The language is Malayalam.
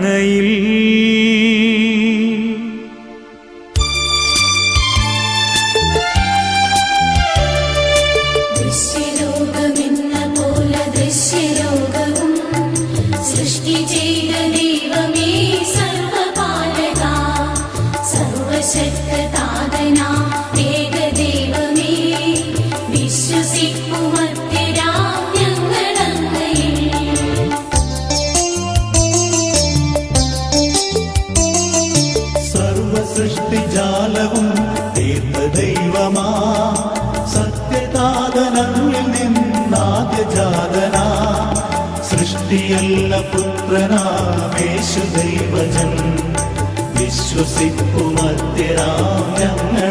അങ്ങയിൽ. സൃഷ്ടിജാലവും തീർത്ത ദൈവമാ സത്യതാതനങ്ങളിൽ നിന്നാദ്യജാതനാ സൃഷ്ടിയല്ല പുത്രനാമേശു ദൈവജൻ വിശ്വസിപ്പുമത്യരാം ഞങ്ങൾ.